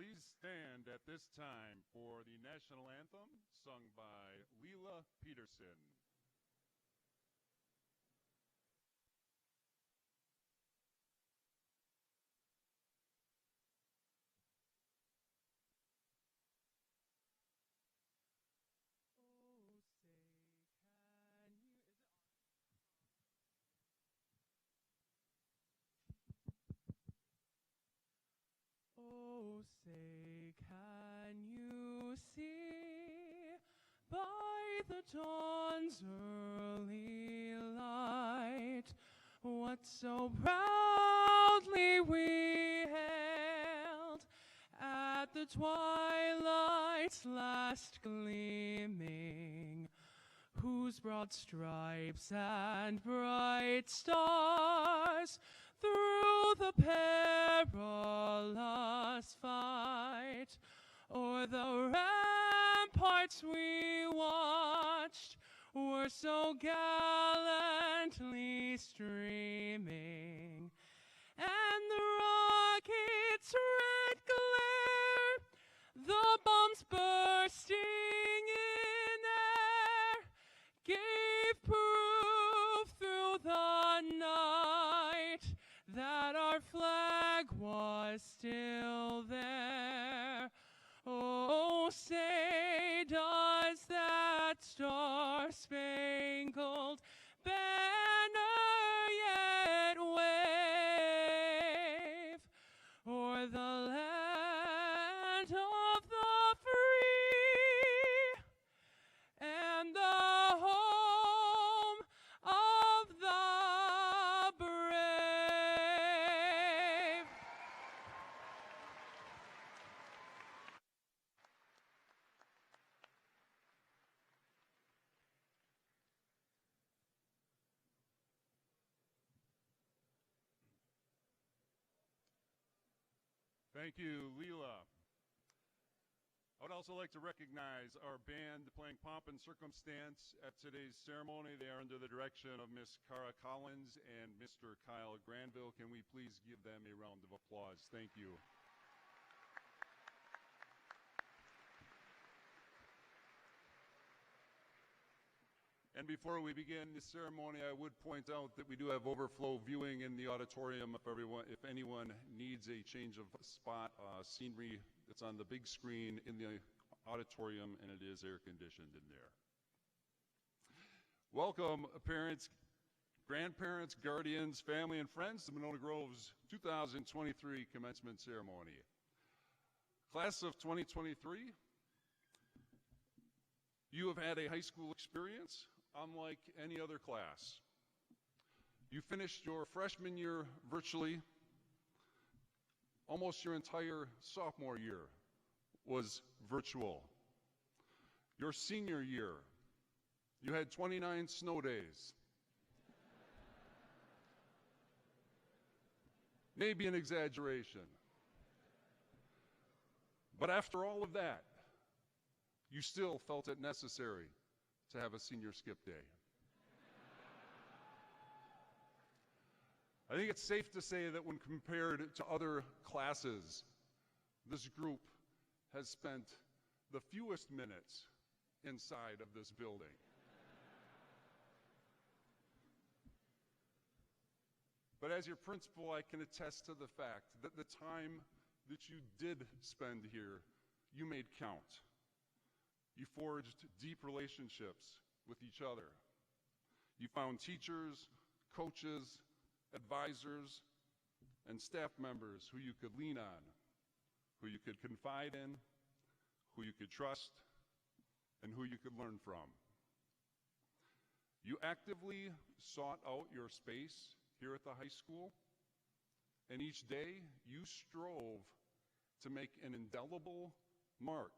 Please stand at this time for the national anthem sung by Leela Peterson. Oh, say, can you see by the dawn's early light what so proudly we hailed at the twilight's last gleaming, whose broad stripes and bright stars through the perilous fight o'er the ramparts we watched were so gallantly streaming, and the rocket's red glare, the bombs bursting in air, gave proof through the night that our flag was still there. Oh, say, does that star-spangled banner yet wave o'er the land of the free and the home of the brave? Thank you, Leela. I would also like to recognize our band playing Pomp and Circumstance at today's ceremony. They are under the direction of Miss Cara Collins and Mr. Kyle Granville. Can we please give them a round of applause? Thank you. And before we begin the ceremony, I would point out that we do have overflow viewing in the auditorium. If anyone needs a change of spot, scenery, it's on the big screen in the auditorium, and it is air conditioned in there. Welcome, parents, grandparents, guardians, family, and friends to Monona Grove's 2023 commencement ceremony. Class of 2023, you have had a high school experience unlike any other class. You finished your freshman year virtually. Almost your entire sophomore year was virtual. Your senior year, you had 29 snow days. Maybe an exaggeration. But after all of that, you still felt it necessary to have a senior skip day. I think it's safe to say that when compared to other classes, this group has spent the fewest minutes inside of this building. But as your principal, I can attest to the fact that the time that you did spend here, you made count. You forged deep relationships with each other. You found teachers, coaches, advisors, and staff members who you could lean on, who you could confide in, who you could trust, and who you could learn from. You actively sought out your space here at the high school, and each day you strove to make an indelible mark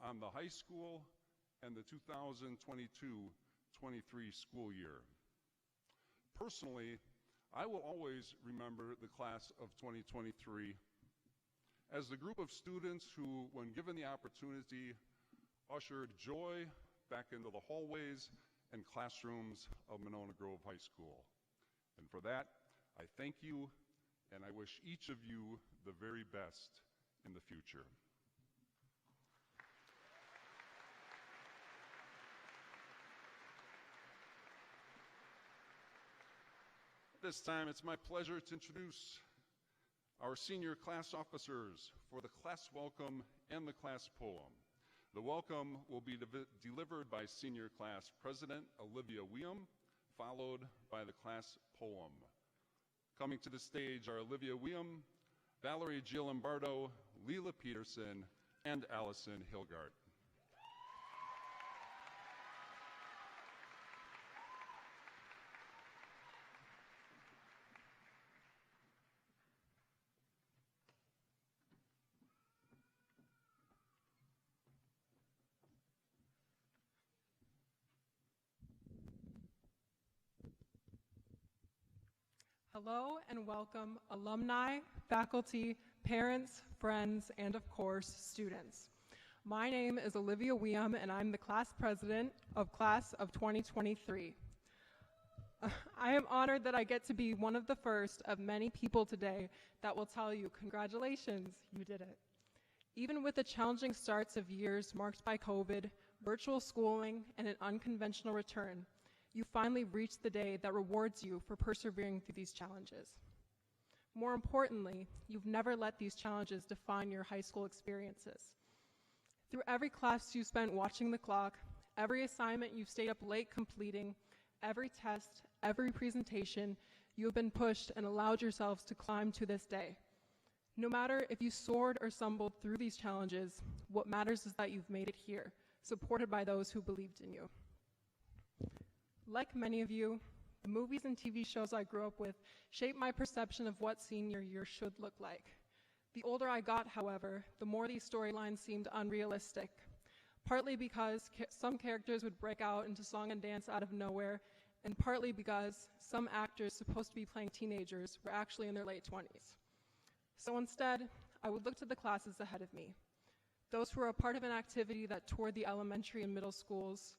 on the high school and the 2022-23 school year. Personally, I will always remember the class of 2023 as the group of students who, when given the opportunity, ushered joy back into the hallways and classrooms of Monona Grove High School. And for that, I thank you, and I wish each of you the very best in the future. This time, it's my pleasure to introduce our senior class officers for the class welcome and the class poem. The welcome will be delivered by Senior Class President Olivia Weum, followed by the class poem. Coming to the stage are Olivia Weum, Valerie Jill Lombardo, Leela Peterson, and Allison Hilgart. Hello and welcome, alumni, faculty, parents, friends, and of course, students. My name is Olivia Weum, and I'm the class president of class of 2023. I am honored that I get to be one of the first of many people today that will tell you, congratulations, you did it. Even with the challenging starts of years marked by COVID, virtual schooling, and an unconventional return, you finally reached the day that rewards you for persevering through these challenges. More importantly, you've never let these challenges define your high school experiences. Through every class you spent watching the clock, every assignment you've stayed up late completing, every test, every presentation, you have been pushed and allowed yourselves to climb to this day. No matter if you soared or stumbled through these challenges, what matters is that you've made it here, supported by those who believed in you. Like many of you, the movies and TV shows I grew up with shaped my perception of what senior year should look like. The older I got, however, the more these storylines seemed unrealistic, partly because some characters would break out into song and dance out of nowhere, and partly because some actors supposed to be playing teenagers were actually in their late 20s. So instead, I would look to the classes ahead of me, those who were a part of an activity that toured the elementary and middle schools,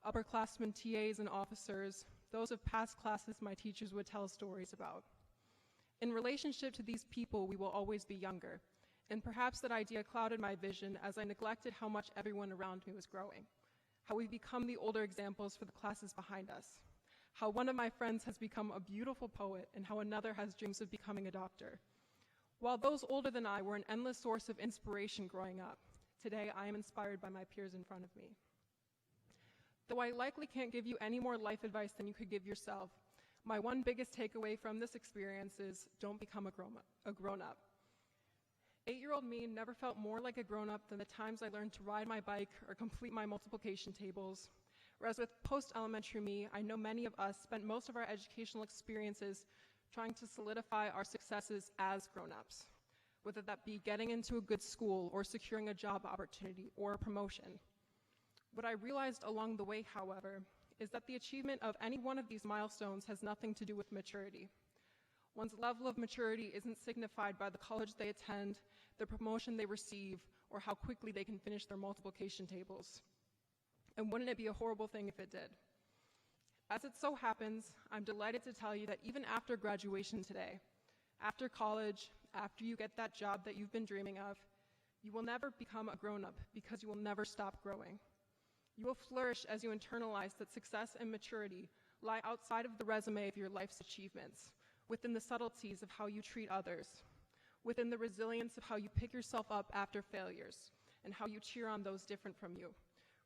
upperclassmen TAs and officers, those of past classes my teachers would tell stories about. In relationship to these people, we will always be younger, and perhaps that idea clouded my vision as I neglected how much everyone around me was growing, how we become the older examples for the classes behind us, how one of my friends has become a beautiful poet and how another has dreams of becoming a doctor. While those older than I were an endless source of inspiration growing up, today I am inspired by my peers in front of me. Though I likely can't give you any more life advice than you could give yourself, my one biggest takeaway from this experience is don't become a grown-up. 8-year-old me never felt more like a grown-up than the times I learned to ride my bike or complete my multiplication tables. Whereas with post-elementary me, I know many of us spent most of our educational experiences trying to solidify our successes as grown-ups, whether that be getting into a good school or securing a job opportunity or a promotion. What I realized along the way, however, is that the achievement of any one of these milestones has nothing to do with maturity. One's level of maturity isn't signified by the college they attend, the promotion they receive, or how quickly they can finish their multiplication tables. And wouldn't it be a horrible thing if it did? As it so happens, I'm delighted to tell you that even after graduation today, after college, after you get that job that you've been dreaming of, you will never become a grown-up because you will never stop growing. You will flourish as you internalize that success and maturity lie outside of the resume of your life's achievements, within the subtleties of how you treat others, within the resilience of how you pick yourself up after failures, and how you cheer on those different from you,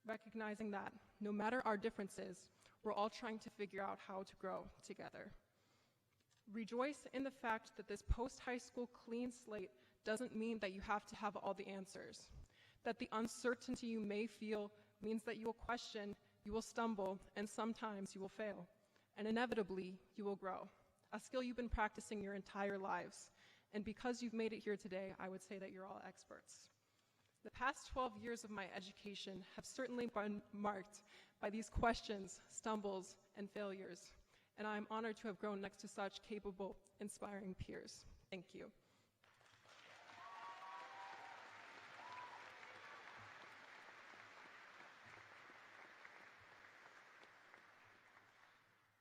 recognizing that no matter our differences, we're all trying to figure out how to grow together. Rejoice in the fact that this post-high school clean slate doesn't mean that you have to have all the answers, that the uncertainty you may feel means that you will question, you will stumble, and sometimes you will fail. And inevitably, you will grow, a skill you've been practicing your entire lives. And because you've made it here today, I would say that you're all experts. The past 12 years of my education have certainly been marked by these questions, stumbles, and failures. And I'm honored to have grown next to such capable, inspiring peers. Thank you.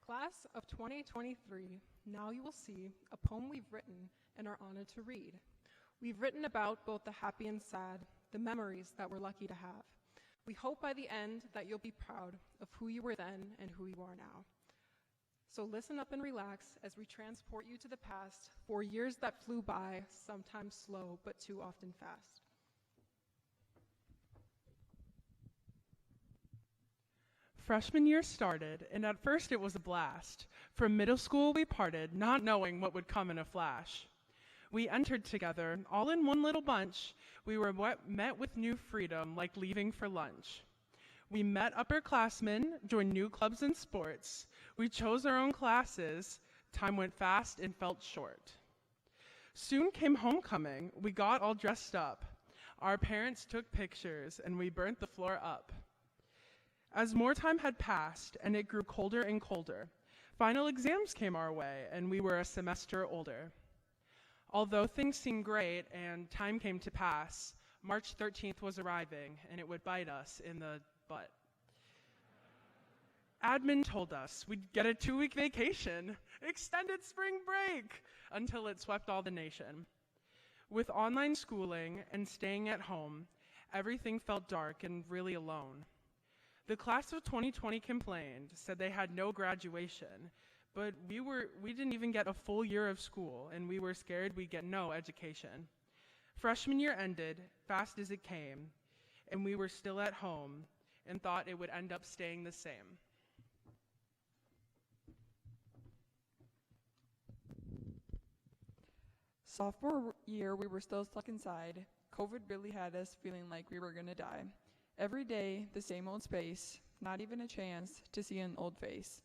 Class of 2023, now you will see a poem we've written and are honored to read. We've written about both the happy and sad, the memories that we're lucky to have. We hope by the end that you'll be proud of who you were then and who you are now. So listen up and relax as we transport you to the past for years that flew by, sometimes slow, but too often fast. Freshman year started, and at first it was a blast. From middle school we parted, not knowing what would come in a flash. We entered together, all in one little bunch. We were met with new freedom, like leaving for lunch. We met upperclassmen, joined new clubs and sports. We chose our own classes. Time went fast and felt short. Soon came homecoming. We got all dressed up. Our parents took pictures, and we burnt the floor up. As more time had passed, and it grew colder and colder, final exams came our way, and we were a semester older. Although things seemed great and time came to pass, March 13th was arriving, and it would bite us in the butt. Admin told us we'd get a 2-week vacation, extended spring break, until it swept all the nation. With online schooling and staying at home, everything felt dark and really alone. The class of 2020 complained, said they had no graduation, but we didn't even get a full year of school, and we were scared we'd get no education. Freshman year ended, fast as it came, and we were still at home and thought it would end up staying the same. Sophomore year, we were still stuck inside. COVID really had us feeling like we were gonna die. Every day, the same old space, not even a chance to see an old face.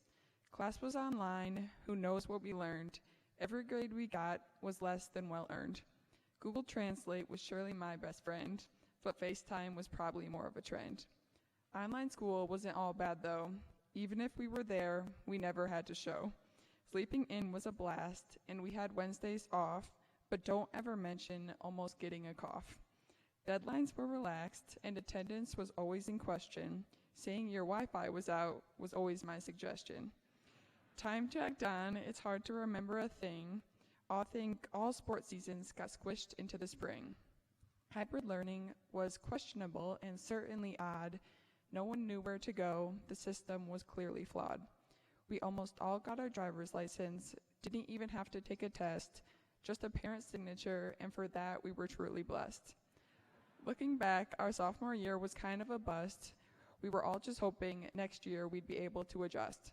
Class was online, who knows what we learned. Every grade we got was less than well earned. Google Translate was surely my best friend, but FaceTime was probably more of a trend. Online school wasn't all bad though. Even if we were there, we never had to show. Sleeping in was a blast, and we had Wednesdays off, but don't ever mention almost getting a cough. Deadlines were relaxed, and attendance was always in question. Saying your Wi-Fi was out was always my suggestion. Time tagged on, it's hard to remember a thing. I think all sports seasons got squished into the spring. Hybrid learning was questionable and certainly odd. No one knew where to go. The system was clearly flawed. We almost all got our driver's license, didn't even have to take a test, just a parent's signature, and for that we were truly blessed. Looking back, our sophomore year was kind of a bust. We were all just hoping next year we'd be able to adjust.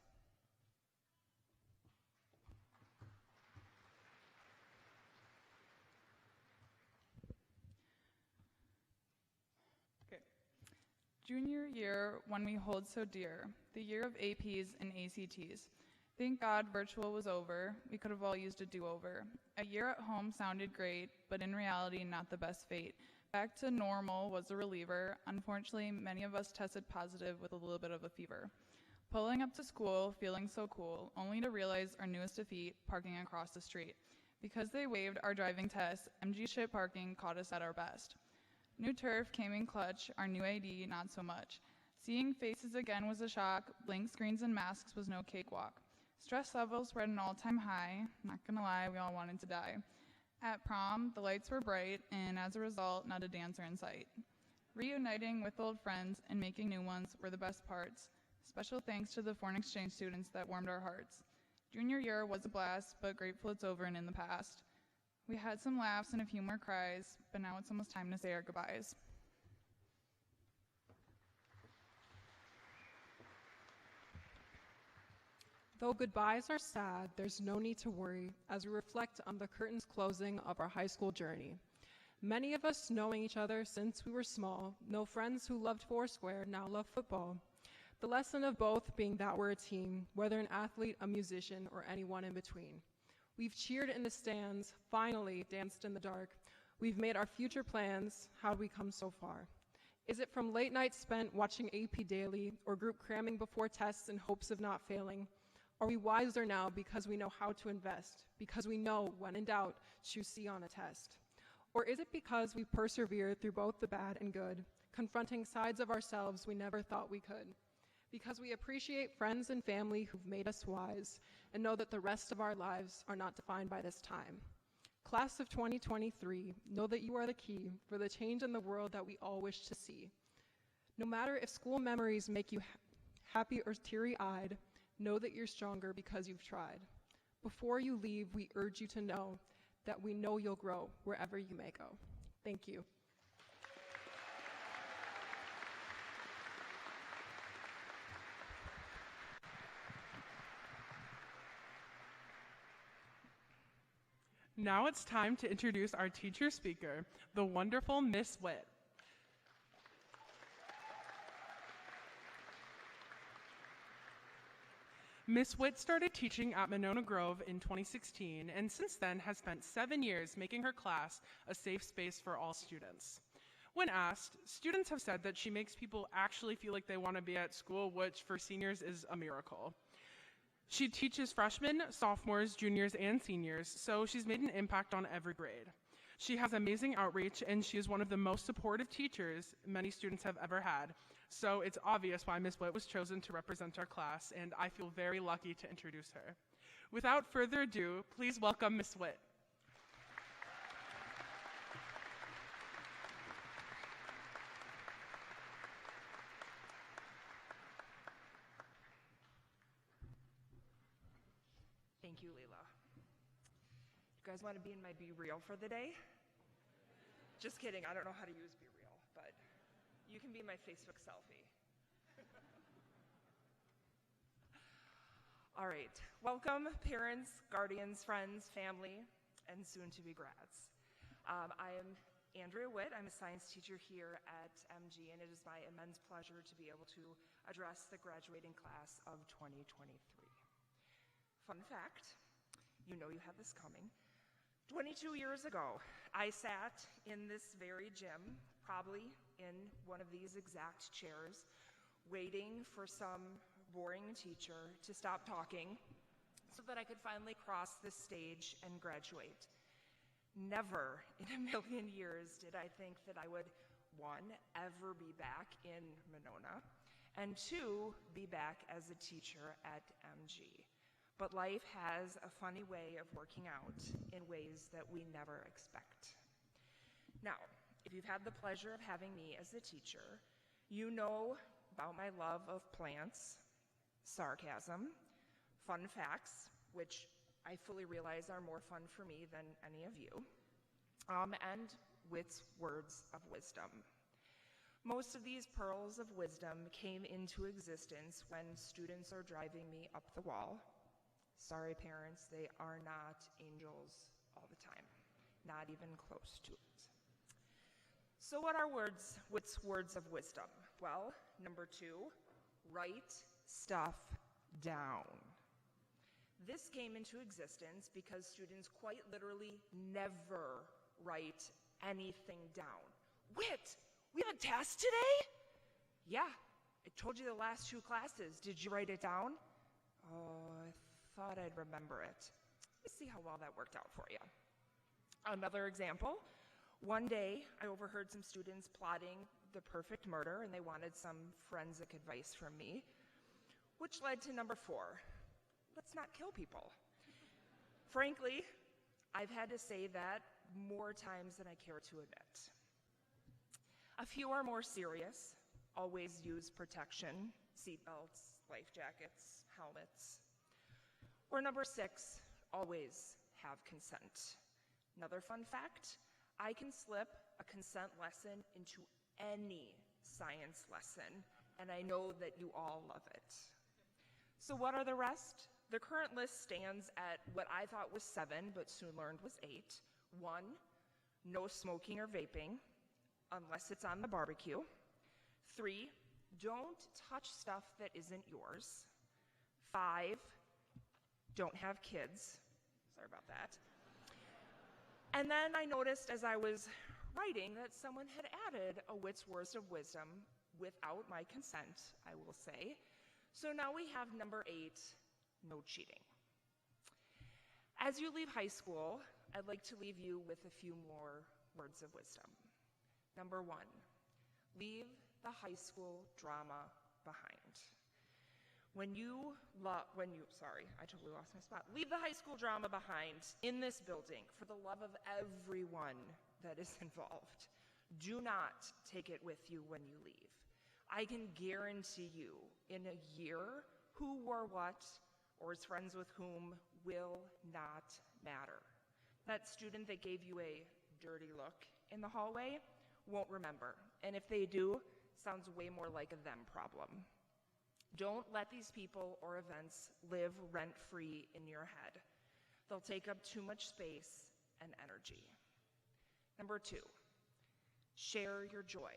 Junior year, one we hold so dear, the year of APs and ACTs. Thank God virtual was over. We could have all used a do-over. A year at home sounded great, but in reality, not the best fate. Back to normal was a reliever. Unfortunately, many of us tested positive with a little bit of a fever. Pulling up to school, feeling so cool, only to realize our newest defeat, parking across the street. Because they waived our driving test, MGHS parking caught us at our best. New turf came in clutch, our new AD not so much. Seeing faces again was a shock, blank screens and masks was no cakewalk. Stress levels were at an all-time high, not gonna lie, we all wanted to die. At prom, the lights were bright, and as a result, not a dancer in sight. Reuniting with old friends and making new ones were the best parts. Special thanks to the foreign exchange students that warmed our hearts. Junior year was a blast, but grateful it's over and in the past. We had some laughs and a few more cries, but now it's almost time to say our goodbyes. Though goodbyes are sad, there's no need to worry as we reflect on the curtains closing of our high school journey. Many of us knowing each other since we were small, know friends who loved Foursquare now love football. The lesson of both being that we're a team, whether an athlete, a musician, or anyone in between. We've cheered in the stands, finally danced in the dark. We've made our future plans. How'd we come so far? Is it from late nights spent watching AP Daily or group cramming before tests in hopes of not failing? Are we wiser now because we know how to invest, because we know, when in doubt, choose C on a test? Or is it because we've persevered through both the bad and good, confronting sides of ourselves we never thought we could? Because we appreciate friends and family who've made us wise and know that the rest of our lives are not defined by this time. Class of 2023, know that you are the key for the change in the world that we all wish to see. No matter if school memories make you happy or teary-eyed, know that you're stronger because you've tried. Before you leave, we urge you to know that we know you'll grow wherever you may go. Thank you. Now it's time to introduce our teacher speaker, the wonderful Miss Witt. Miss Witt started teaching at Monona Grove in 2016, and since then has spent 7 years making her class a safe space for all students. When asked, students have said that she makes people actually feel like they want to be at school, which for seniors is a miracle. She teaches freshmen, sophomores, juniors, and seniors, so she's made an impact on every grade. She has amazing outreach, and she is one of the most supportive teachers many students have ever had. So it's obvious why Ms. Witt was chosen to represent our class, and I feel very lucky to introduce her. Without further ado, please welcome Ms. Witt. Thank you, Leila. You guys want to be in my Be Real for the day? Just kidding, I don't know how to use Be Real, but you can be my Facebook selfie. All right, welcome parents, guardians, friends, family, and soon-to-be grads. I am Andrea Witt. I'm a science teacher here at MG, and it is my immense pleasure to be able to address the graduating class of 2023. Fun fact, you know you have this coming. 22 years ago, I sat in this very gym, probably in one of these exact chairs, waiting for some boring teacher to stop talking so that I could finally cross the stage and graduate. Never in a million years did I think that I would, one, ever be back in Monona, and two, be back as a teacher at MG. But life has a funny way of working out in ways that we never expect. Now, if you've had the pleasure of having me as a teacher, you know about my love of plants, sarcasm, fun facts, which I fully realize are more fun for me than any of you, and Witt's words of wisdom. Most of these pearls of wisdom came into existence when students are driving me up the wall. Sorry, parents, they are not angels all the time, not even close to it. So what are Witt's words of wisdom? Well, number 2, write stuff down. This came into existence because students quite literally never write anything down. Witt, we have a test today? Yeah, I told you the last 2 classes. Did you write it down? Oh, I thought I'd remember it. Let's see how well that worked out for you. Another example, one day I overheard some students plotting the perfect murder and they wanted some forensic advice from me, which led to number 4, let's not kill people. Frankly, I've had to say that more times than I care to admit. A few are more serious. Always use protection, seatbelts, life jackets, helmets. Or number 6, always have consent. Another fun fact, I can slip a consent lesson into any science lesson, and I know that you all love it. So what are the rest? The current list stands at what I thought was 7, but soon learned was 8. 1, no smoking or vaping, unless it's on the barbecue. 3, don't touch stuff that isn't yours. 5, don't have kids. Sorry about that. And then I noticed as I was writing that someone had added a Witt's words of wisdom without my consent, I will say. So now we have number 8, no cheating. As you leave high school, I'd like to leave you with a few more words of wisdom. Number 1, leave the high school drama behind. I totally lost my spot. Leave the high school drama behind in this building for the love of everyone that is involved. Do not take it with you when you leave. I can guarantee you, in a year, who wore what or is friends with whom will not matter. That student that gave you a dirty look in the hallway won't remember, and if they do, sounds way more like a them problem. Don't let these people or events live rent-free in your head. They'll take up too much space and energy. Number 2, share your joy.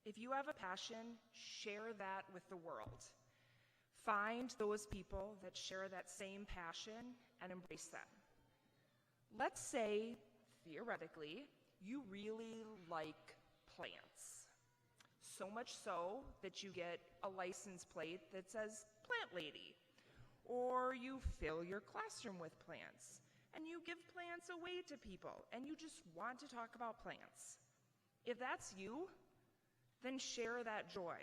If you have a passion, share that with the world. Find those people that share that same passion and embrace them. Let's say, theoretically, you really like plants. So much so that you get a license plate that says Plant Lady. Or you fill your classroom with plants, and you give plants away to people, and you just want to talk about plants. If that's you, then share that joy.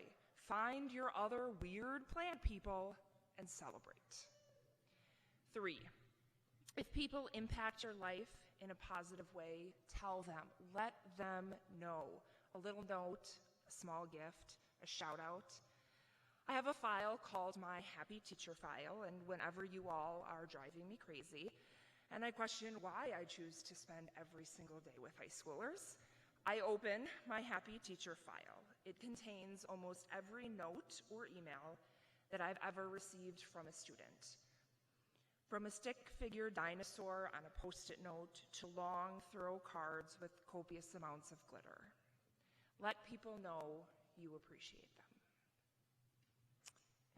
Find your other weird plant people and celebrate. 3, if people impact your life in a positive way, tell them. Let them know. A little note, a small gift, a shout out. I have a file called my Happy Teacher file, and whenever you all are driving me crazy, and I question why I choose to spend every single day with high schoolers, I open my Happy Teacher file. It contains almost every note or email that I've ever received from a student. From a stick figure dinosaur on a Post-it note to long, thorough cards with copious amounts of glitter. Let people know you appreciate them.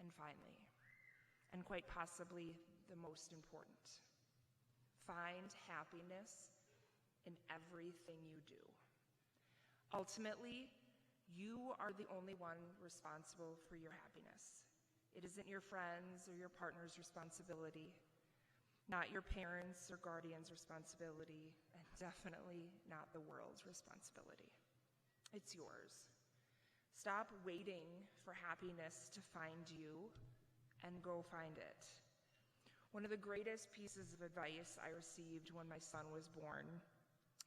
And finally, and quite possibly the most important, find happiness in everything you do. Ultimately, you are the only one responsible for your happiness. It isn't your friends or your partner's responsibility, not your parents' or guardians' responsibility, and definitely not the world's responsibility. It's yours. Stop waiting for happiness to find you and go find it. One of the greatest pieces of advice I received when my son was born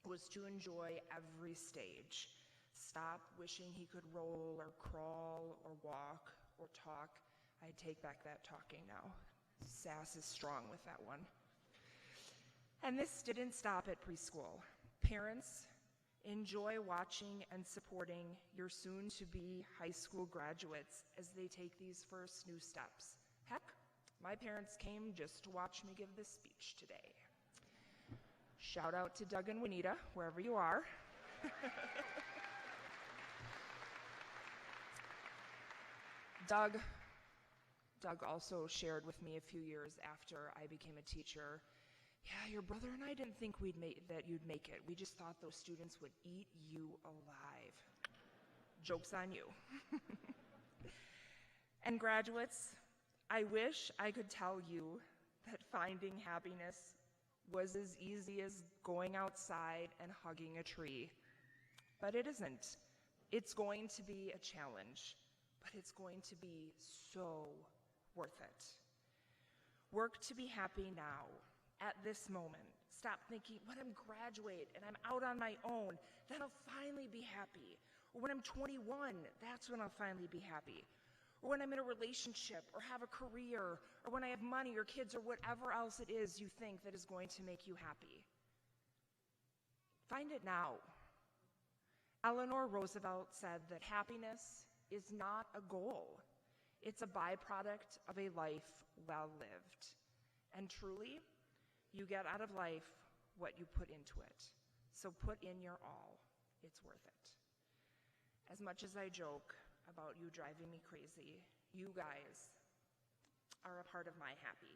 was to enjoy every stage. Stop wishing he could roll or crawl or walk or talk. I take back that talking now. Sass is strong with that one. And this didn't stop at preschool. Parents, enjoy watching and supporting your soon-to-be high school graduates as they take these first new steps. Heck, my parents came just to watch me give this speech today. Shout out to Doug and Juanita, wherever you are. Doug also shared with me a few years after I became a teacher, yeah, your brother and I didn't think that you'd make it. We just thought those students would eat you alive. Joke's on you. And graduates, I wish I could tell you that finding happiness was as easy as going outside and hugging a tree, but it isn't. It's going to be a challenge, but it's going to be so worth it. Work to be happy now, at this moment. Stop thinking, when I'm graduate and I'm out on my own, then I'll finally be happy. Or when I'm 21, that's when I'll finally be happy. Or when I'm in a relationship or have a career, or when I have money or kids or whatever else it is you think that is going to make you happy. Find it now. Eleanor Roosevelt said that happiness is not a goal. It's a byproduct of a life well lived. And truly, you get out of life what you put into it. So put in your all. It's worth it. As much as I joke about you driving me crazy, you guys are a part of my happy.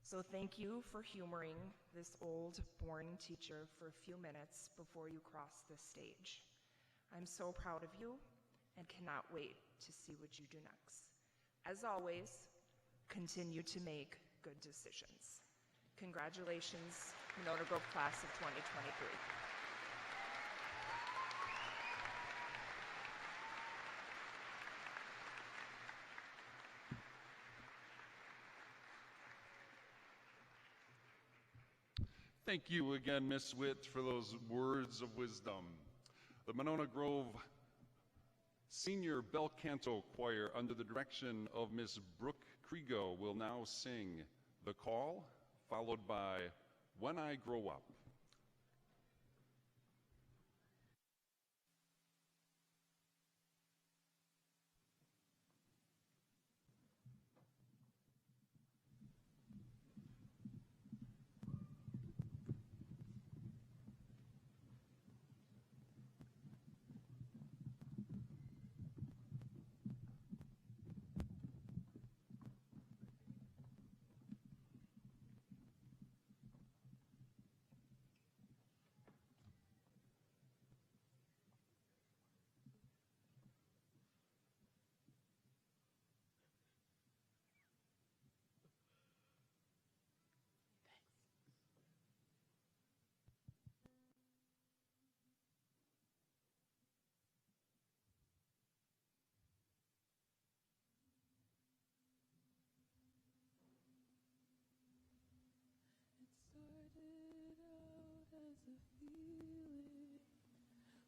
So thank you for humoring this old, boring teacher for a few minutes before you cross this stage. I'm so proud of you and cannot wait to see what you do next. As always, continue to make good decisions. Congratulations, Monona Grove Class of 2023. Thank you again, Miss Witt, for those words of wisdom. The Monona Grove Senior Bel Canto Choir, under the direction of Miss Brooke Kriego, will now sing The Call, followed by When I Grow Up.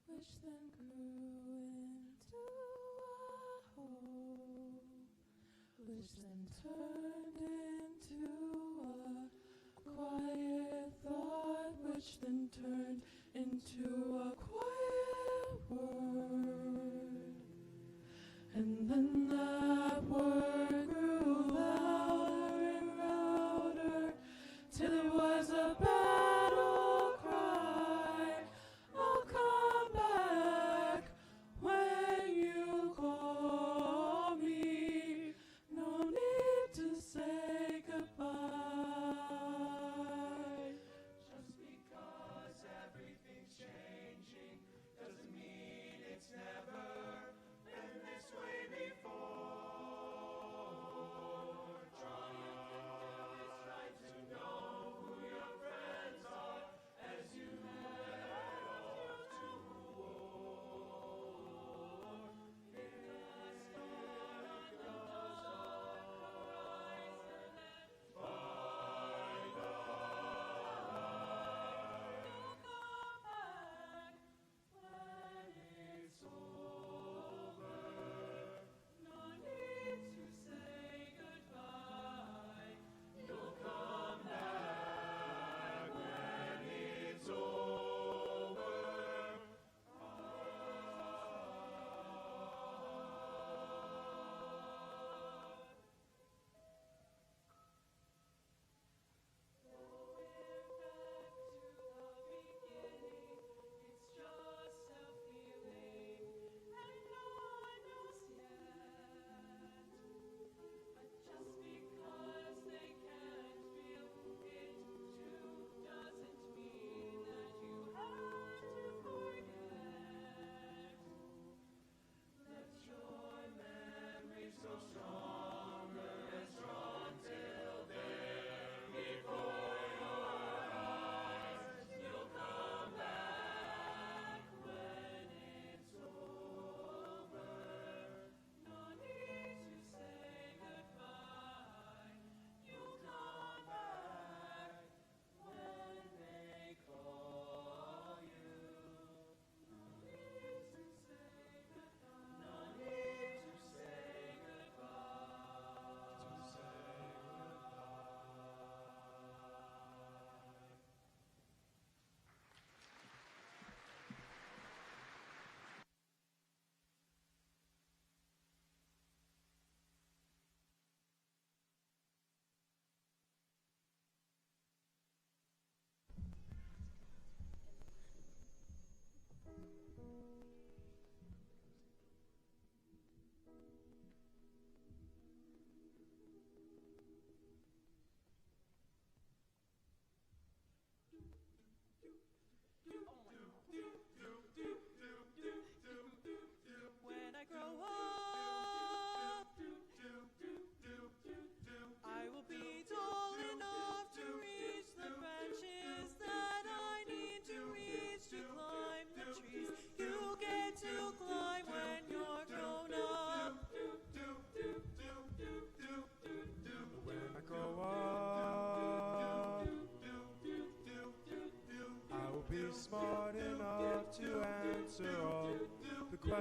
Which then grew into a hope, which then turned into a quiet thought, which then turned into a quiet word. And then that word grew louder and louder, till it was a battle cry. I'll come back when you call me. No need to say goodbye. Just because everything's changing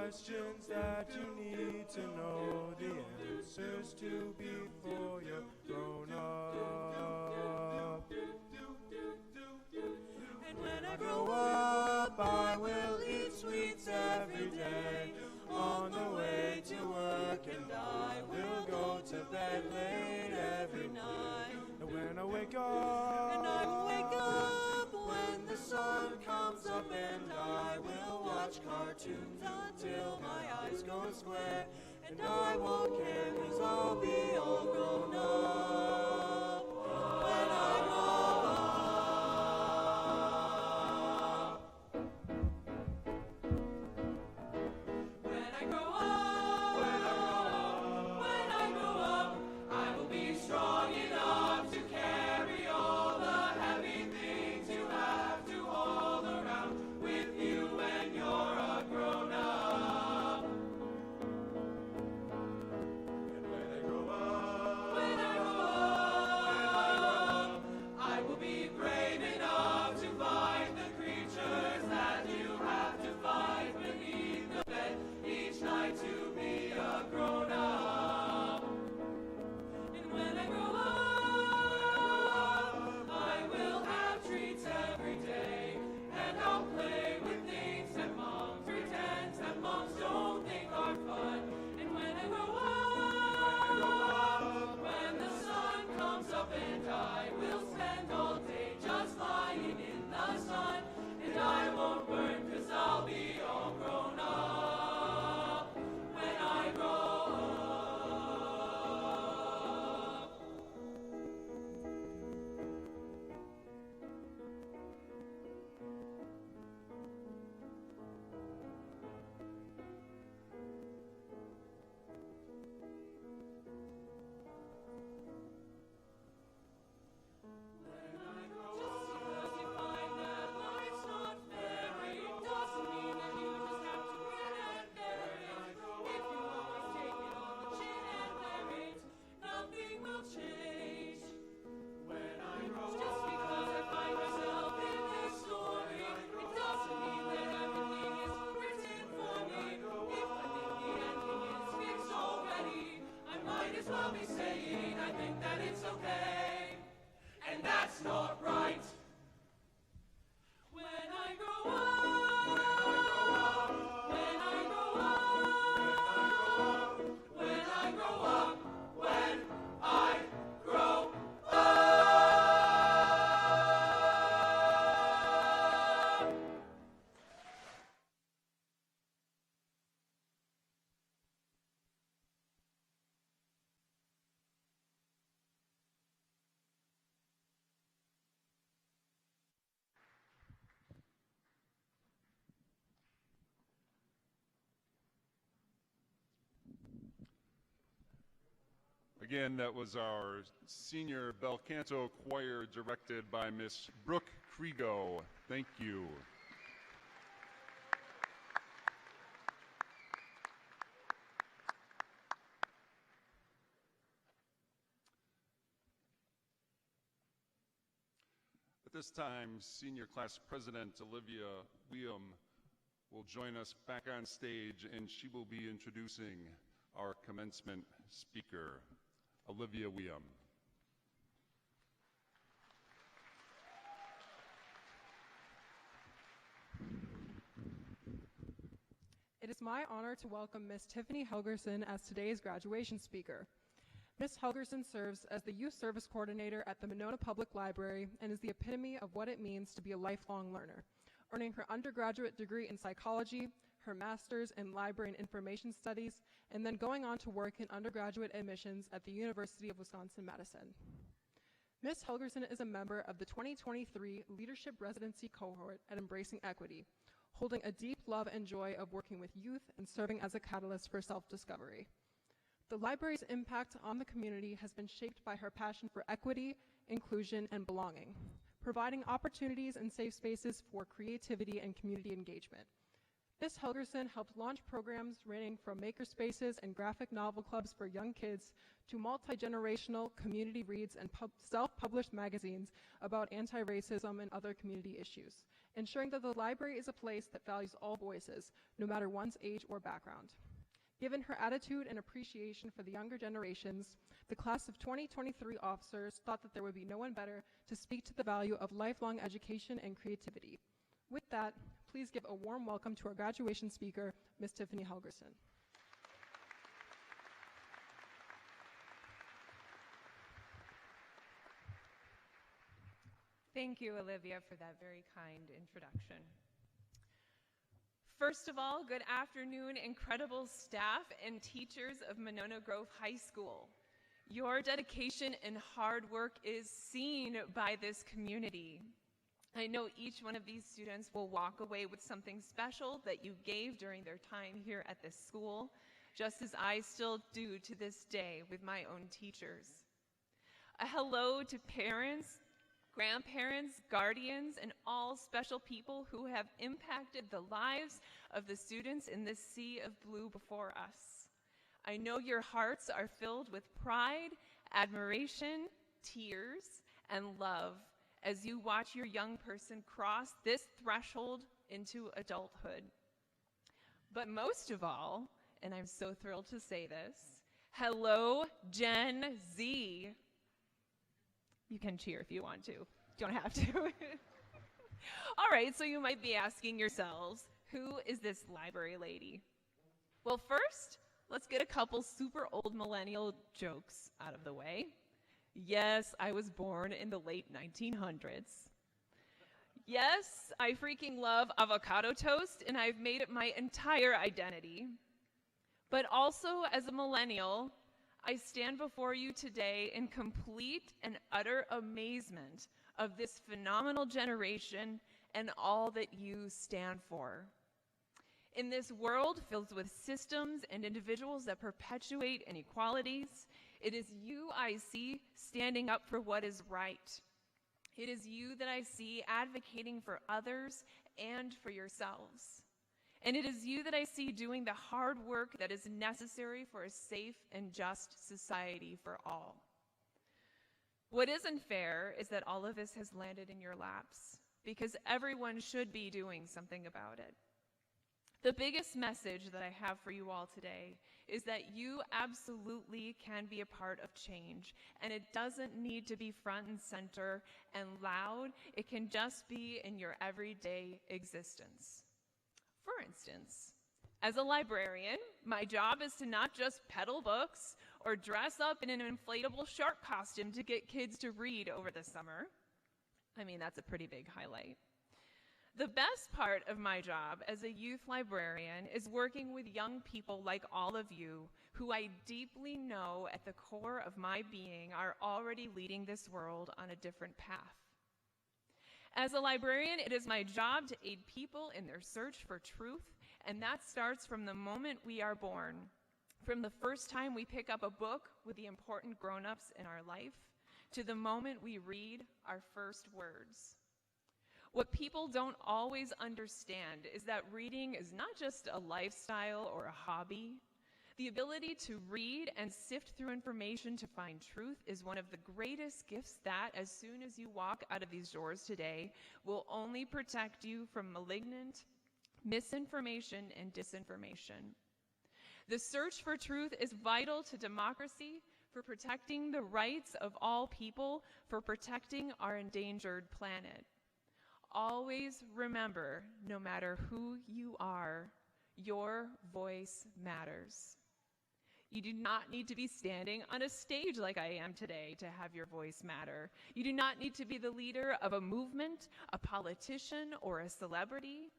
questions that you need to know the answers to before you're grown up. And when I grow up, I will eat sweets every day on the way to work, and I will go to bed late every night. And when I wake up, and I will wake up when the sun comes up, and I will watch cartoons until my eyes go square, and I won't care 'cause I'll be all grown up when I grow up. When I grow up, when I grow up, I will be strong enough to carry all the heavy things you have to haul around with you when you're a grown up. And when I grow up, I will be brave enough to fight the creatures that you have to fight beneath the bed each night to be a grown up. And when I grow up, I will have treats every day, and I'll play with things that mom pretends that moms don't think are fun. And when I grow up, when the sun comes up, and I will spend all day just lying in the sun, and I won't burn 'cause I'll be all grown up when I grow up. Just because you find that life's not fair, it doesn't mean that you just have to grin and bear it. If you always take it on the chin and bear it, nothing will change. Just because I find myself in this story, it doesn't mean that everything is written for me. If I think the ending is fixed already, I might as well be saying I think that it's okay. And that's not right. When I grow up, when I grow up, when I grow up, when I grow up. Again, that was our senior bel canto choir directed by Miss Brooke Krigo. Thank you. At this time, Senior Class President Olivia William will join us back on stage, and she will be introducing our commencement speaker, Olivia William. It is my honor to welcome Ms. Tiffany Helgerson as today's graduation speaker. Ms. Helgerson serves as the Youth Service Coordinator at the Monona Public Library and is the epitome of what it means to be a lifelong learner, earning her undergraduate degree in psychology, her master's in library and information studies, and then going on to work in undergraduate admissions at the University of Wisconsin-Madison. Ms. Helgerson is a member of the 2023 Leadership Residency Cohort at Embracing Equity, holding a deep love and joy of working with youth and serving as a catalyst for self-discovery. The library's impact on the community has been shaped by her passion for equity, inclusion, and belonging, providing opportunities and safe spaces for creativity and community engagement. Ms. Helgerson helped launch programs ranging from makerspaces and graphic novel clubs for young kids to multi-generational community reads and self-published magazines about anti-racism and other community issues, ensuring that the library is a place that values all voices, no matter one's age or background. Given her attitude and appreciation for the younger generations, the class of 2023 officers thought that there would be no one better to speak to the value of lifelong education and creativity. With that, please give a warm welcome to our graduation speaker, Ms. Tiffany Helgerson. Thank you, Olivia, for that very kind introduction. First of all, good afternoon, incredible staff and teachers of Monona Grove High School. Your dedication and hard work is seen by this community. I know each one of these students will walk away with something special that you gave during their time here at this school, just as I still do to this day with my own teachers. A hello to parents, grandparents, guardians, and all special people who have impacted the lives of the students in this sea of blue before us. I know your hearts are filled with pride, admiration, tears, and love as you watch your young person cross this threshold into adulthood. But most of all, and I'm so thrilled to say this, hello, Gen Z. You can cheer if you want to. You don't have to. All right, so you might be asking yourselves, who is this library lady? Well, first, let's get a couple super old millennial jokes out of the way. Yes, I was born in the late 1900s. Yes, I freaking love avocado toast, and I've made it my entire identity. But also, as a millennial, I stand before you today in complete and utter amazement of this phenomenal generation and all that you stand for. In this world filled with systems and individuals that perpetuate inequalities, it is you I see standing up for what is right. It is you that I see advocating for others and for yourselves. And it is you that I see doing the hard work that is necessary for a safe and just society for all. What isn't fair is that all of this has landed in your laps, because everyone should be doing something about it. The biggest message that I have for you all today is that you absolutely can be a part of change, and it doesn't need to be front and center and loud. It can just be in your everyday existence. For instance, as a librarian, my job is to not just peddle books or dress up in an inflatable shark costume to get kids to read over the summer. I mean, that's a pretty big highlight. The best part of my job as a youth librarian is working with young people like all of you, who I deeply know at the core of my being are already leading this world on a different path. As a librarian, it is my job to aid people in their search for truth, and that starts from the moment we are born, from the first time we pick up a book with the important grown-ups in our life, to the moment we read our first words. What people don't always understand is that reading is not just a lifestyle or a hobby. The ability to read and sift through information to find truth is one of the greatest gifts that, as soon as you walk out of these doors today, will only protect you from malignant misinformation and disinformation. The search for truth is vital to democracy, for protecting the rights of all people, for protecting our endangered planet. Always remember, no matter who you are, your voice matters. You do not need to be standing on a stage like I am today to have your voice matter. You do not need to be the leader of a movement, a politician, or a celebrity.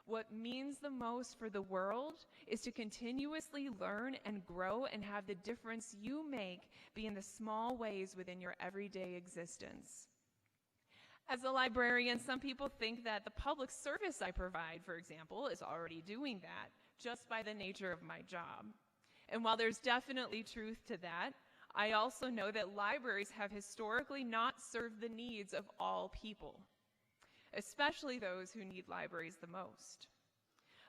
What means the most for the world is to continuously learn and grow and have the difference you make be in the small ways within your everyday existence. As a librarian, some people think that the public service I provide, for example, is already doing that just by the nature of my job. And while there's definitely truth to that, I also know that libraries have historically not served the needs of all people, especially those who need libraries the most.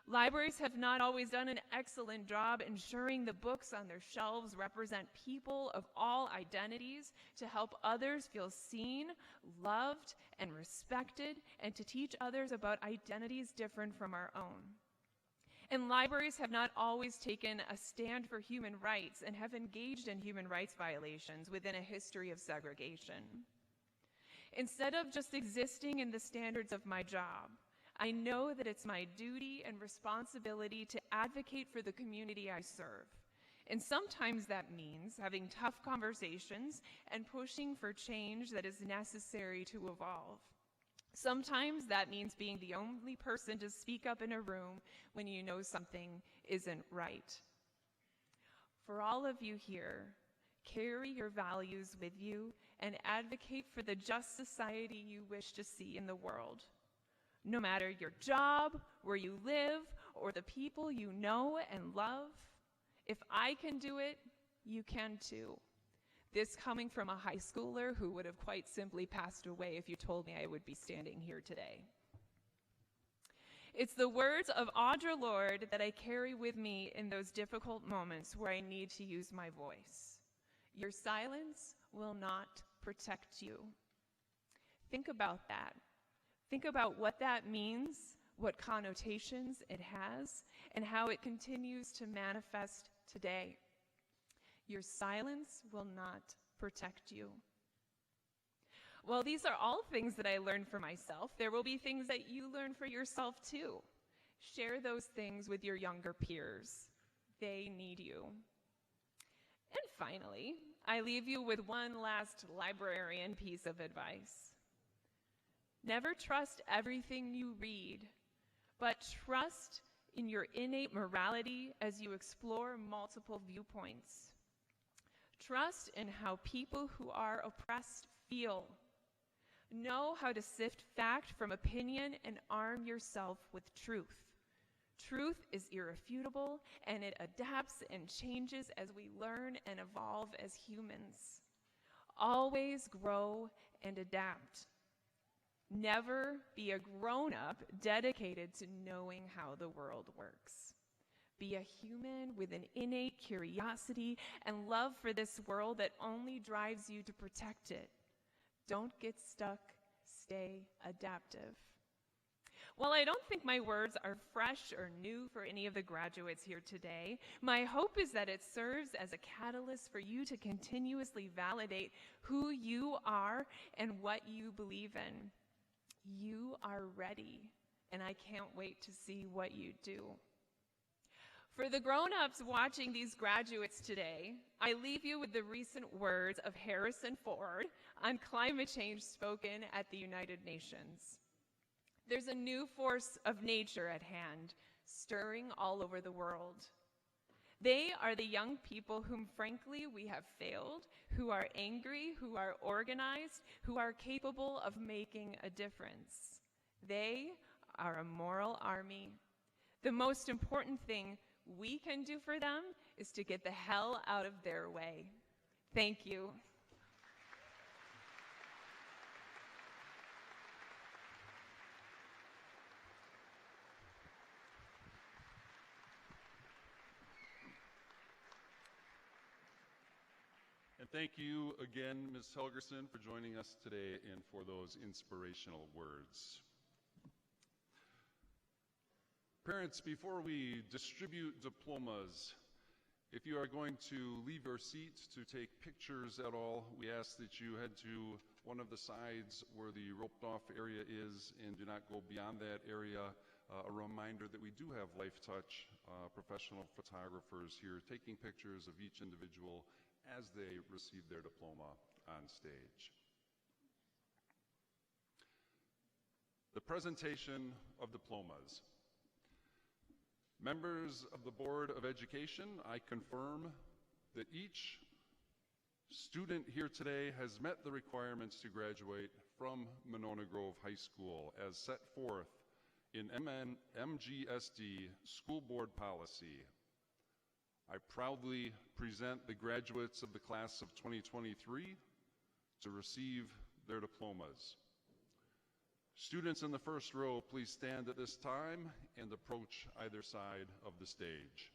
Libraries have not always done an excellent job ensuring the books on their shelves represent people of all identities to help others feel seen, loved, and respected, and to teach others about identities different from our own. And libraries have not always taken a stand for human rights and have engaged in human rights violations within a history of segregation. Instead of just existing in the standards of my job, I know that it's my duty and responsibility to advocate for the community I serve. And sometimes that means having tough conversations and pushing for change that is necessary to evolve. Sometimes that means being the only person to speak up in a room when you know something isn't right. For all of you here, carry your values with you and advocate for the just society you wish to see in the world. No matter your job, where you live, or the people you know and love, if I can do it, you can too. This coming from a high schooler who would have quite simply passed away if you told me I would be standing here today. It's the words of Audre Lorde that I carry with me in those difficult moments where I need to use my voice. Your silence will not protect you. Think about that. Think about what that means, what connotations it has, and how it continues to manifest today. Your silence will not protect you. Well, these are all things that I learned for myself. There will be things that you learn for yourself too. Share those things with your younger peers. They need you. And finally, I leave you with one last librarian piece of advice. Never trust everything you read, but trust in your innate morality as you explore multiple viewpoints. Trust in how people who are oppressed feel. Know how to sift fact from opinion and arm yourself with truth. Truth is irrefutable, and it adapts and changes as we learn and evolve as humans. Always grow and adapt. Never be a grown-up dedicated to knowing how the world works. Be a human with an innate curiosity and love for this world that only drives you to protect it. Don't get stuck. Stay adaptive. While I don't think my words are fresh or new for any of the graduates here today, my hope is that it serves as a catalyst for you to continuously validate who you are and what you believe in. You are ready, and I can't wait to see what you do. For the grown-ups watching these graduates today, I leave you with the recent words of Harrison Ford on climate change spoken at the United Nations. There's a new force of nature at hand, stirring all over the world. They are the young people whom, frankly, we have failed, who are angry, who are organized, who are capable of making a difference. They are a moral army. The most important thing we can do for them is to get the hell out of their way. Thank you. And thank you again, Ms. Helgerson, for joining us today and for those inspirational words. Parents, before we distribute diplomas, if you are going to leave your seats to take pictures at all, we ask that you head to one of the sides where the roped off area is and do not go beyond that area. A reminder that we do have Life Touch professional photographers here taking pictures of each individual as they receive their diploma on stage. The presentation of diplomas. Members of the Board of Education, I confirm that each student here today has met the requirements to graduate from Monona Grove High School as set forth in MGSD School Board Policy. I proudly present the graduates of the class of 2023 to receive their diplomas. Students in the first row, please stand at this time and approach either side of the stage.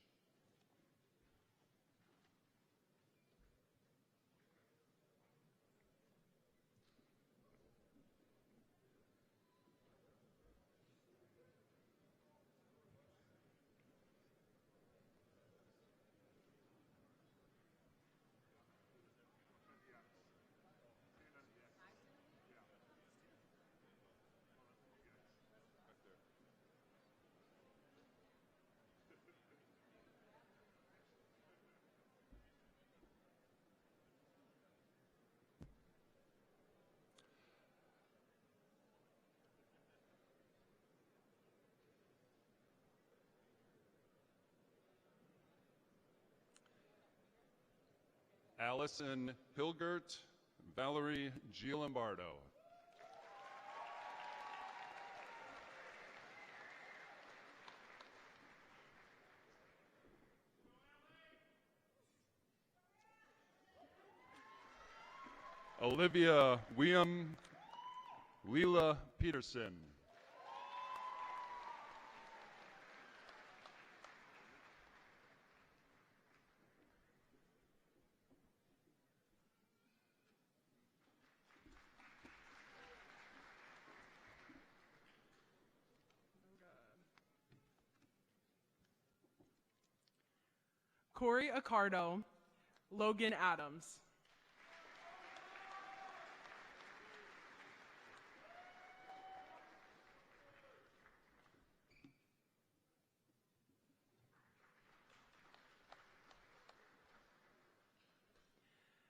Allison Hilgert, Valerie Gilambardo. Olivia William Leela Peterson. Corey Accardo, Logan Adams.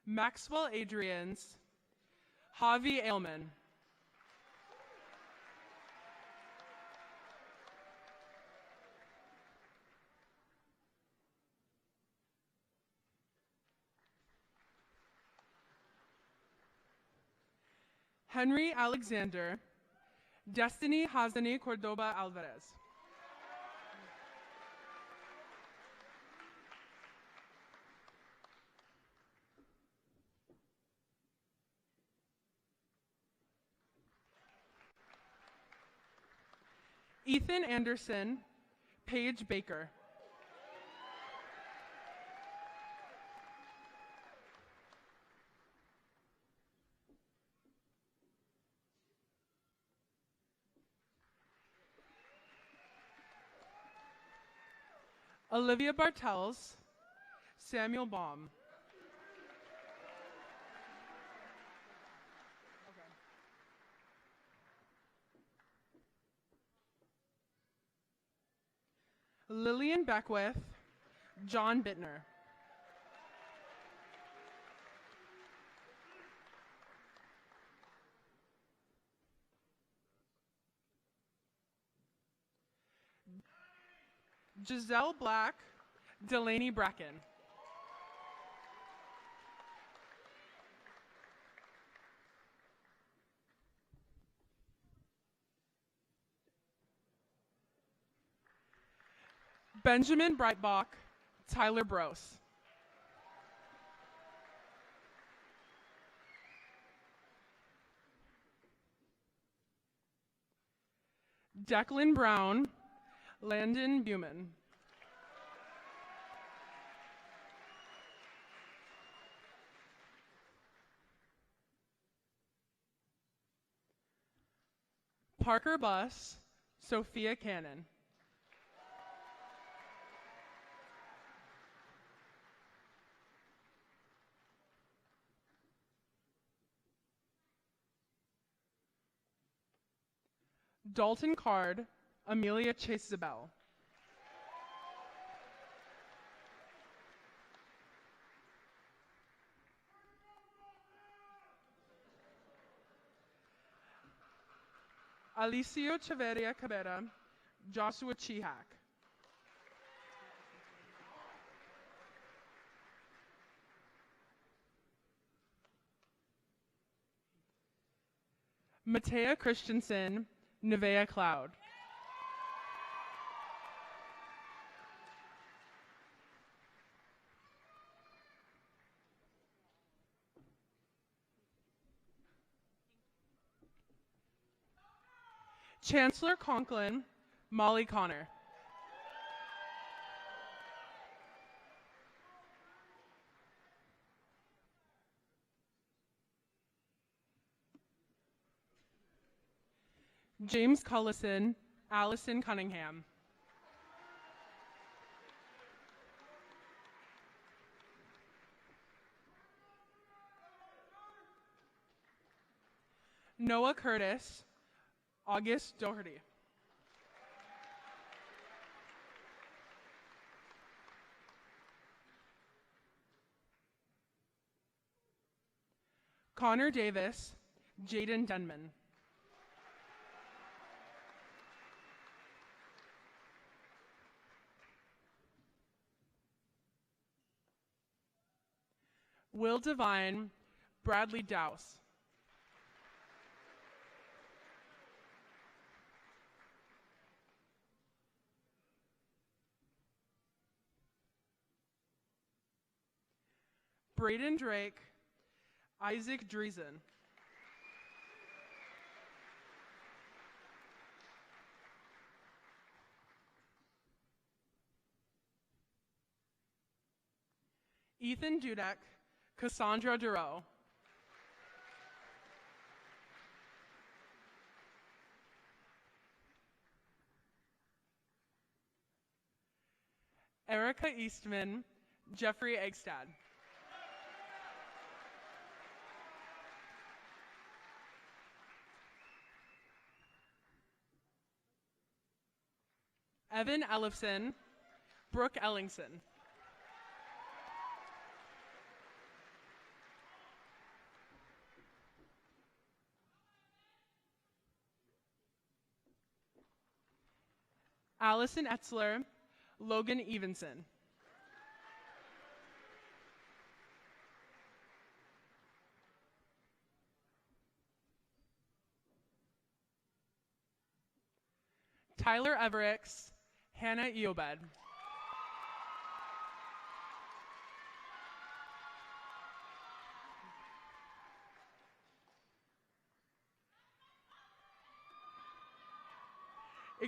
Maxwell Adrians, Javi Ailman. Henry Alexander, Destiny Hazani Cordoba Alvarez. Ethan Anderson, Paige Baker. Olivia Bartels, Samuel Baum. Lillian Beckwith, John Bittner. Giselle Black, Delaney Bracken. Benjamin Breitbach, Tyler Brose. Declan Brown, Landon Buman. Parker Buss, Sophia Cannon. Dalton Card, Amelia Chase Zabel. Alicio Chaveria Cabrera, Joshua Chihak. Matea Christensen, Nevea Cloud. Chancellor Conklin, Molly Connor. James Cullison, Allison Cunningham. Noah Curtis, August Doherty. Connor Davis, Jaden Denman. Will Devine, Bradley Dowse. Braden Drake, Isaac Driesen. Ethan Dudek, Cassandra Duro. Erica Eastman, Jeffrey Eggstad. Evan Ellefson, Brooke Ellingson. Allison Etzler, Logan Evenson. Tyler Evericks, Hannah Eobed.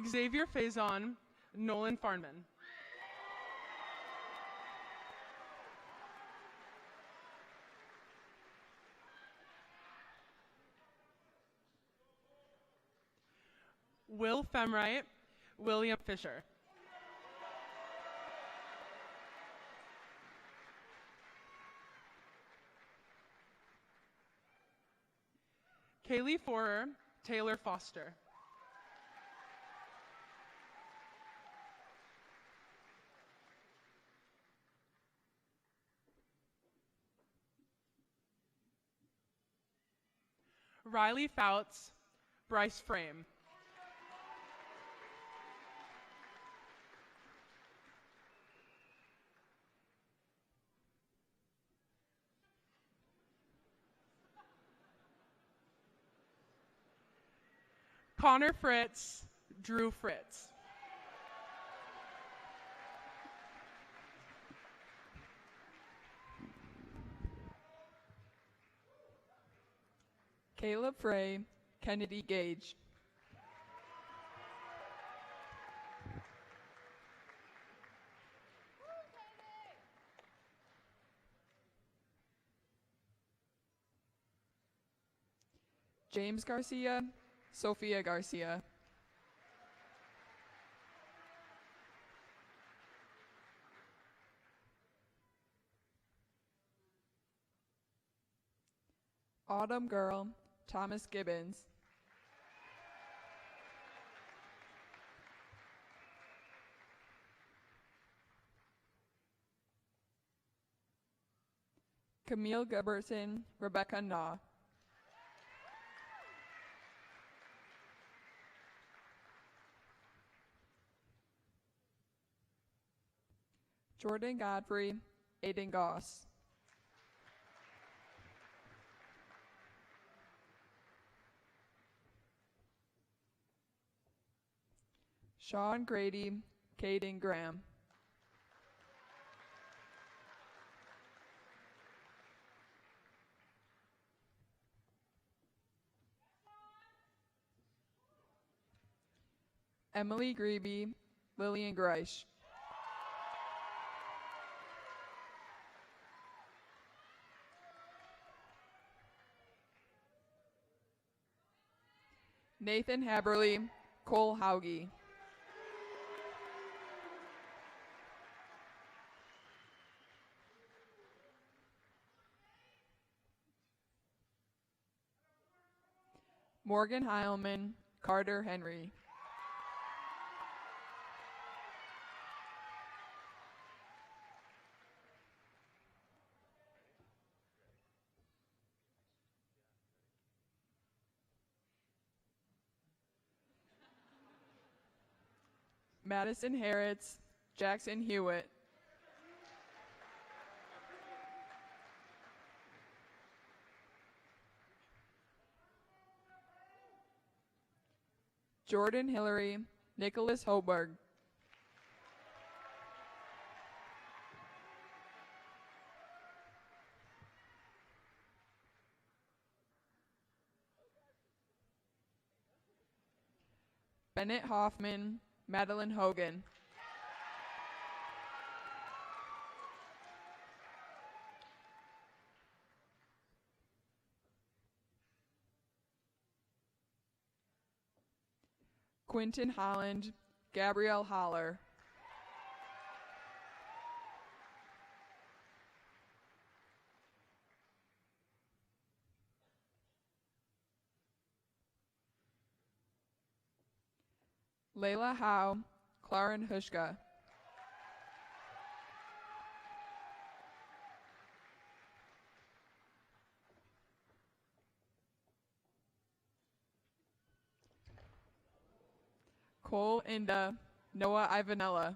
Xavier Faison, Nolan Farnman. Will Femright, William Fisher. Kaylee Forer, Taylor Foster. Riley Fouts, Bryce Frame. Connor Fritz, Drew Fritz. Caleb Frey, Kennedy Gage. James Garcia, Sophia Garcia. Autumn Girl, Thomas Gibbons. Camille Gilbertson, Rebecca Naw. Jordan Godfrey, Aiden Goss. Sean Grady, Caden Graham. Emily Grebe, Lillian Greisch. Nathan Haberly, Cole Hauge. Morgan Heilman, Carter Henry. Madison Harritz, Jackson Hewitt. Jordan Hillary, Nicholas Hoberg. Bennett Hoffman, Madeline Hogan. Quinton Holland, Gabrielle Holler. Layla Howe, Claren Hushka. Cole Inda, Noah Ivanella.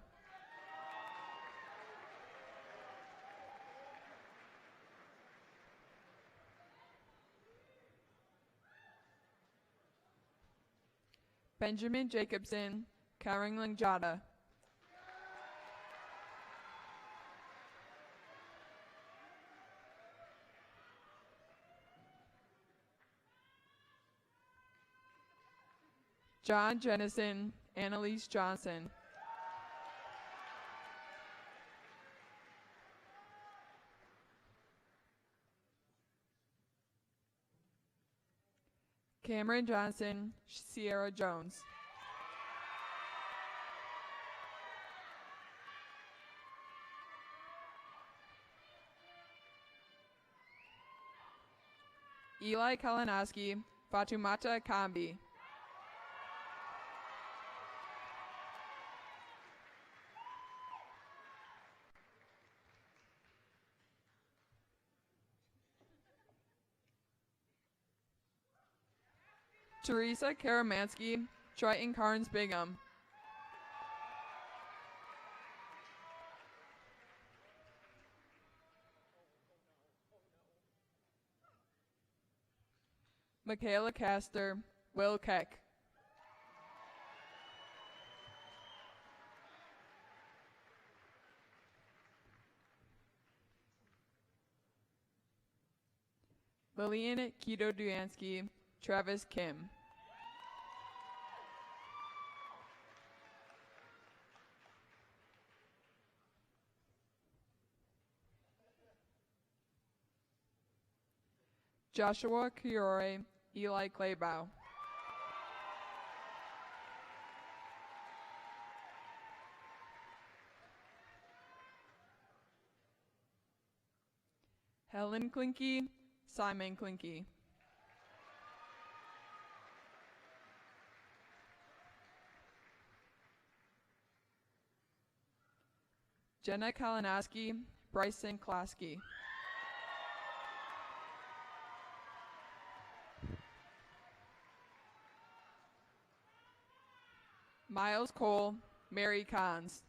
Benjamin Jacobson, Karen Langjada. John Jennison, Annalise Johnson. Cameron Johnson, Sierra Jones. Eli Kalinowski, Fatumata Kambi. Teresa Karamansky, Triton Carnes Bingham. Michaela Castor, Will Keck. Lillian Keto Duansky, Travis Kim. Joshua Kiore, Eli Claybow. Helen Klinke, Simon Klinke. Jenna Kalinowski, Bryson Klasky. Miles Cole, Mary Cons.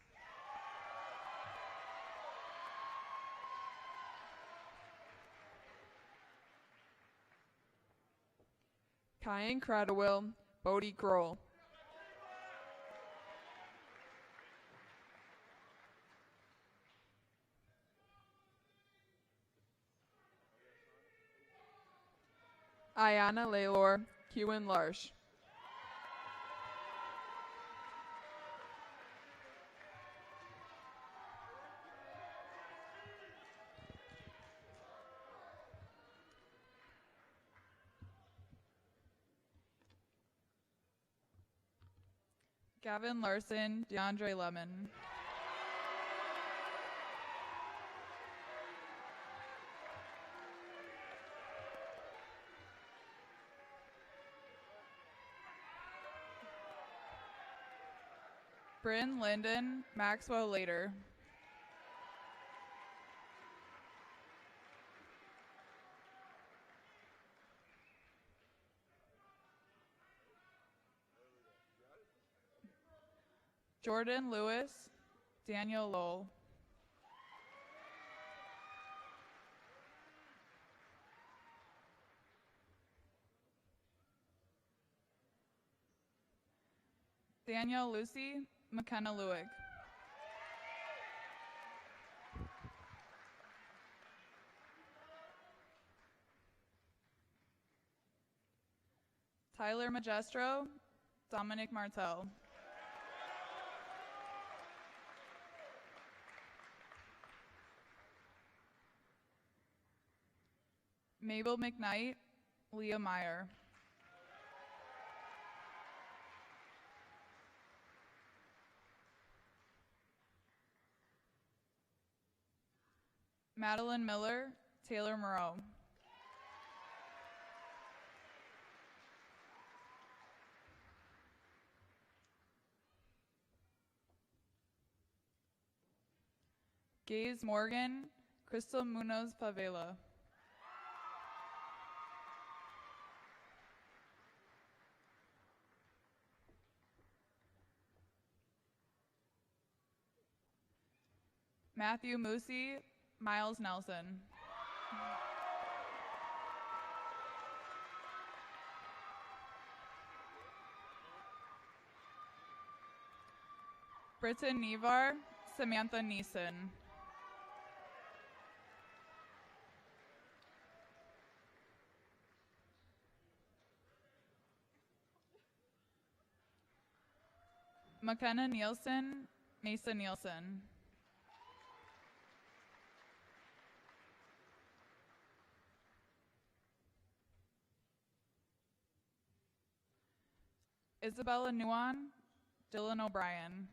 Kyan Cradwell, Bodie Kroll. Ayana Laylor, Kewen Larsh. Gavin Larson, DeAndre Lemon. Bryn Linden, Maxwell Later. Jordan Lewis, Daniel Lowell. Danielle Lucy, McKenna Lewig. Tyler Magestro, Dominic Martel. Mabel McKnight, Leah Meyer. Madeline Miller, Taylor Moreau. Gaze Morgan, Crystal Munoz Pavela. Matthew Moosey, Miles Nelson. Britton Nevar, Samantha Neeson. McKenna Nielsen, Mason Nielsen. Isabella Nuan, Dylan O'Brien.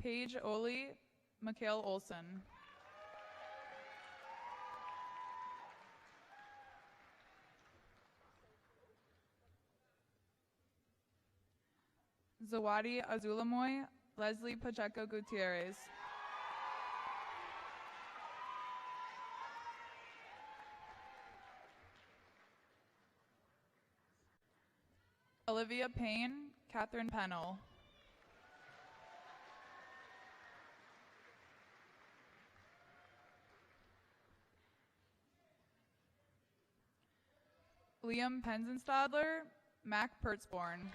Paige Oli, Mikhail Olson. Zawadi Azulamoy, Leslie Pacheco Gutierrez. Olivia Payne, Catherine Pennell. Liam Penzenstadler, Mac Pertzborn.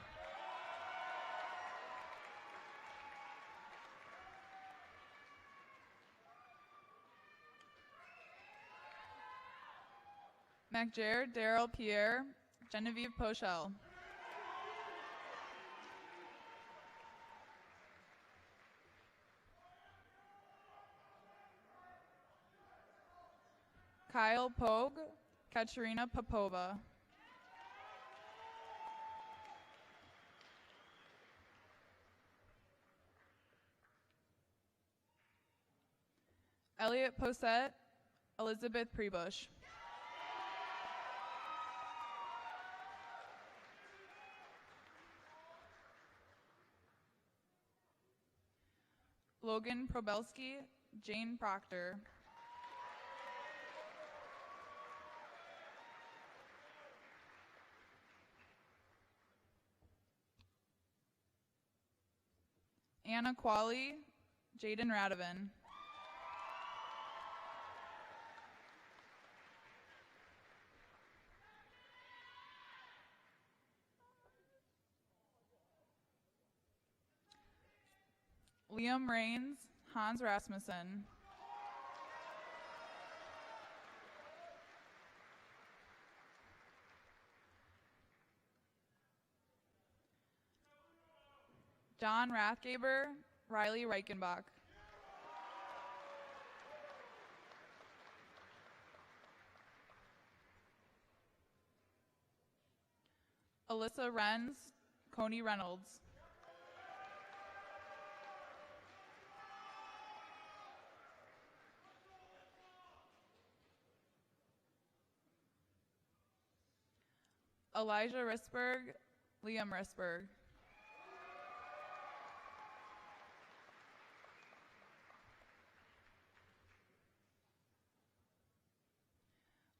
MacJair, Daryl Pierre, Genevieve Pochel. Kyle Pogue, Katerina Popova. Elliot Posette, Elizabeth Prebush. Logan Probelski, Jane Proctor. Anna Qualley, Jaden Radovan. Liam Rains, Hans Rasmussen. John Rathgaber, Riley Reichenbach. Alyssa Renz, Coney Reynolds. Elijah Risberg, Liam Risberg.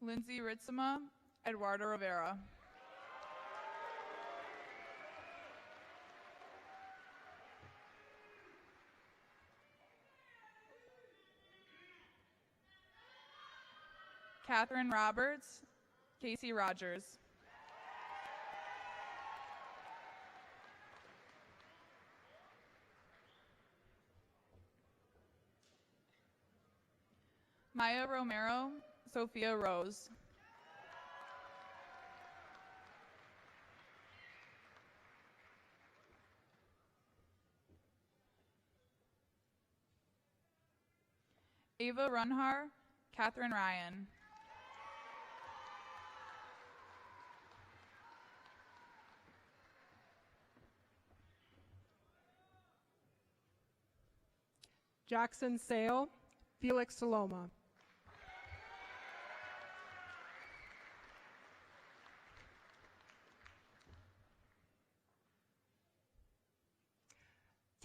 Lindsay Ritzema, Eduardo Rivera. Catherine Roberts, Casey Rogers. Maya Romero, Sophia Rose. Ava Runhar, Catherine Ryan. Jackson Sale, Felix Saloma.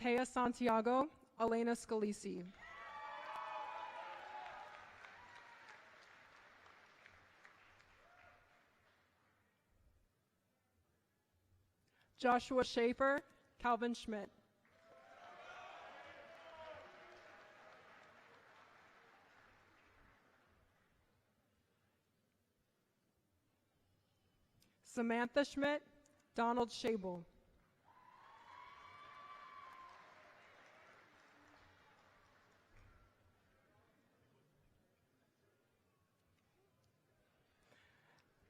Taya Santiago, Elena Scalisi. Joshua Schaefer, Calvin Schmidt. Samantha Schmidt, Donald Schabel.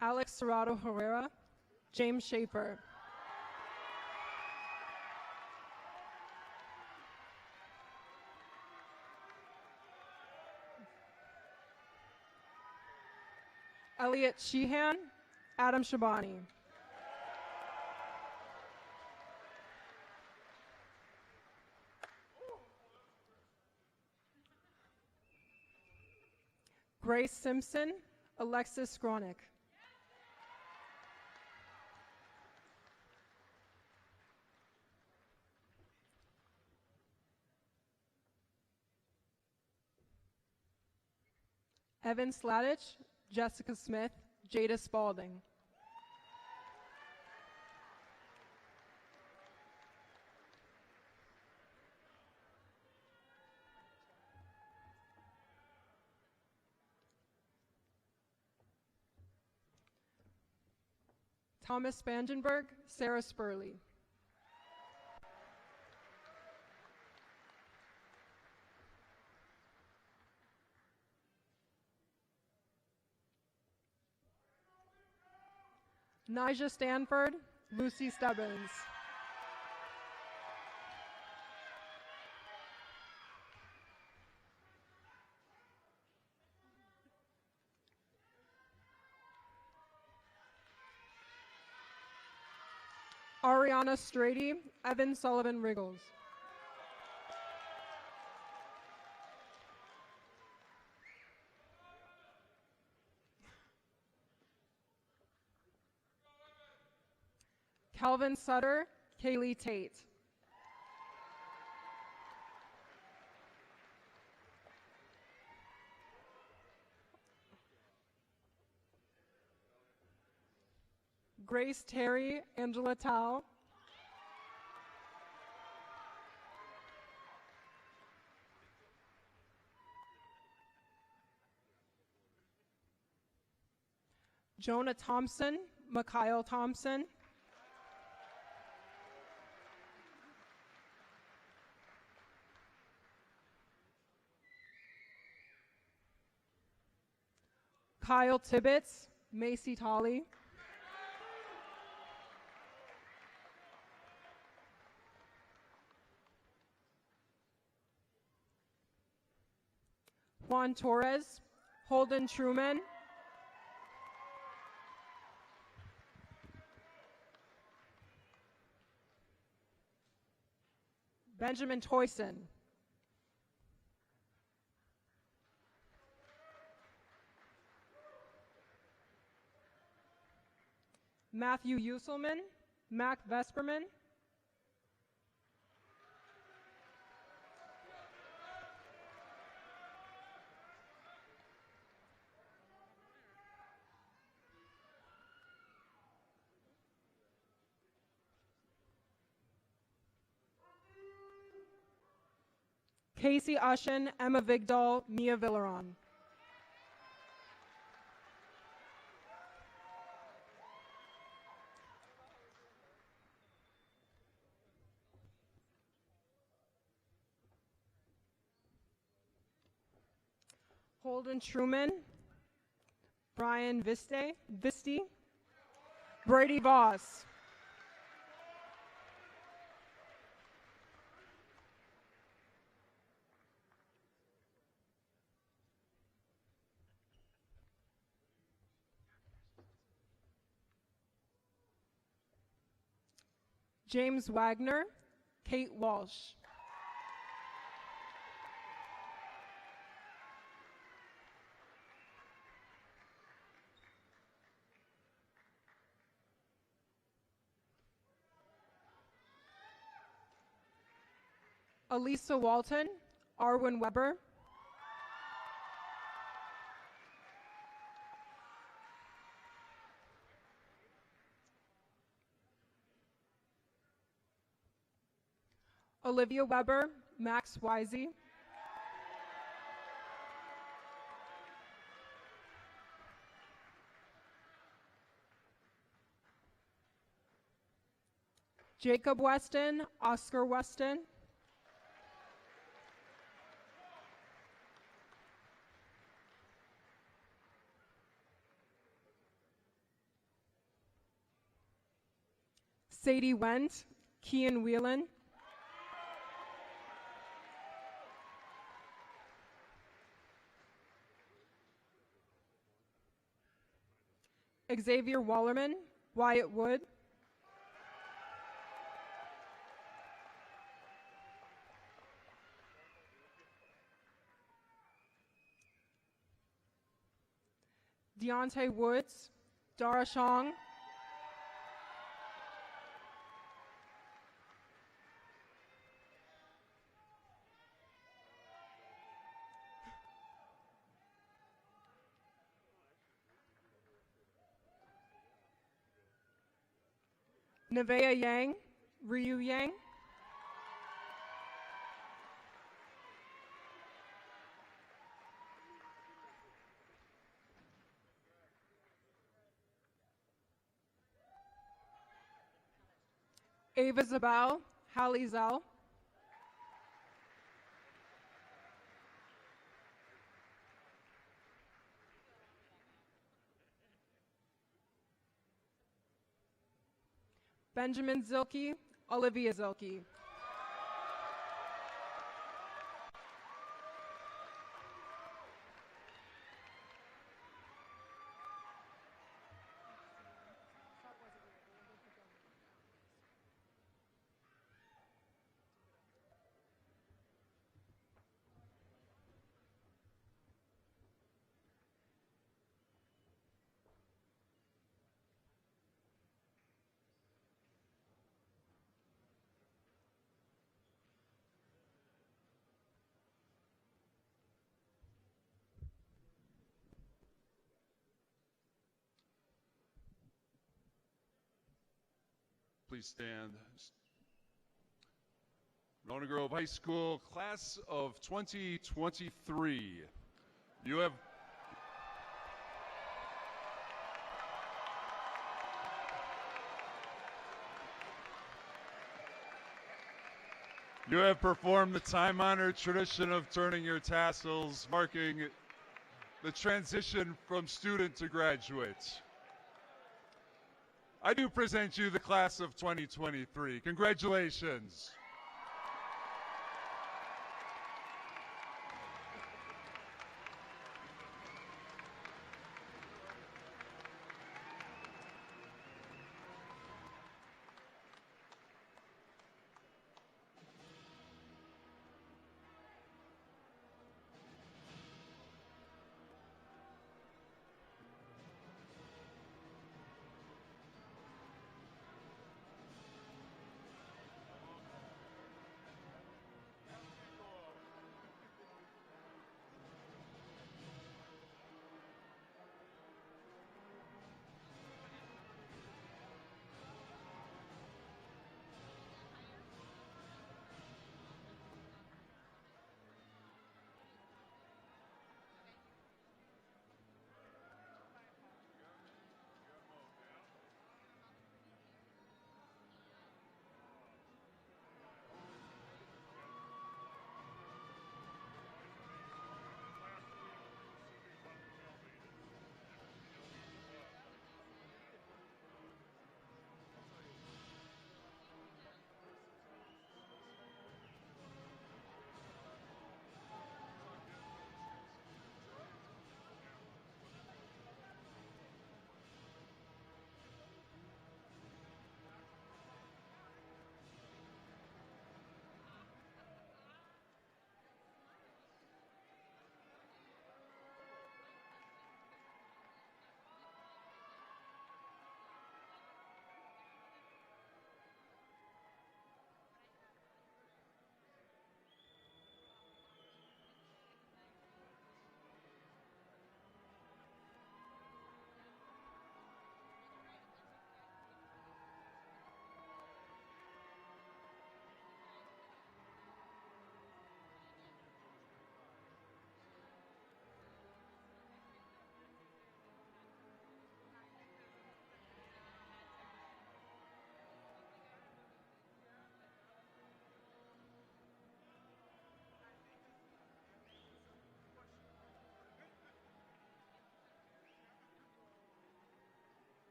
Alex Serrato Herrera, James Schaefer. Elliot Sheehan, Adam Shabani. Grace Simpson, Alexis Skronick. Evan Sladich, Jessica Smith, Jada Spalding. Thomas Spangenberg, Sarah Spurley. Nija Stanford, Lucy Stebbins. Ariana Strady, Evan Sullivan Riggles. Calvin Sutter, Kaylee Tate. Grace Terry, Angela Tao. Jonah Thompson, Mikhail Thompson. Kyle Tibbetts, Macy Tolley. Juan Torres, Holden Truman. Benjamin Toyson. Matthew Uselman, Mac Vesperman. Casey Ushin, Emma Vigdal, Mia Villeron. Holden Truman, Brian Visti, Brady Voss. James Wagner, Kate Walsh. Elisa Walton, Arwen Weber. Olivia Weber, Max Wisey. Jacob Weston, Oscar Weston. Sadie Wendt, Kian Whelan. Xavier Wallerman, Wyatt Wood. Deontay Woods, Dara Shong. Nevea Yang, Ryu Yang. Ava Zabal, Hallie Zhao. Benjamin Zilke, Olivia Zilke. Please stand. Winona Grove High School, class of 2023. You have performed the time-honored tradition of turning your tassels, marking the transition from student to graduate. I do present you the class of 2023. Congratulations.